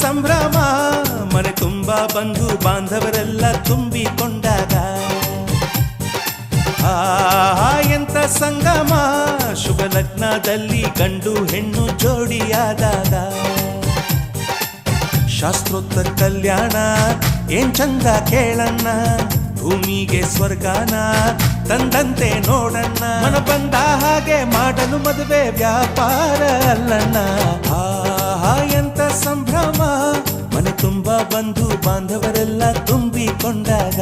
ಸಂಭ್ರಮ ಮನೆ ತುಂಬ ಬಂಧು ಬಾಂಧವರೆಲ್ಲ ತುಂಬಿಕೊಂಡಾಗ ಎಂತ ಸಂಗಮ ಶುಭ ಲಗ್ನದಲ್ಲಿ ಗಂಡು ಹೆಣ್ಣು ಜೋಡಿಯಾದಾಗ ಶಾಸ್ತ್ರೋಕ್ತ ಕಲ್ಯಾಣ ಏನ್ ಚಂದ ಕೇಳಣ್ಣ ಭೂಮಿಗೆ ಸ್ವರ್ಗಾನ ತಂದಂತೆ ನೋಡಣ್ಣ ಮನ ಬಂದ ಹಾಗೆ ಮಾಡಲು ಮದುವೆ ವ್ಯಾಪಾರ ಅಲ್ಲಣ್ಣ ಎಂತ ಸಂಭ್ರಮ ಮನೆ ತುಂಬ ಬಂಧು ಬಾಂಧವರೆಲ್ಲ ತುಂಬಿಕೊಂಡಾಗ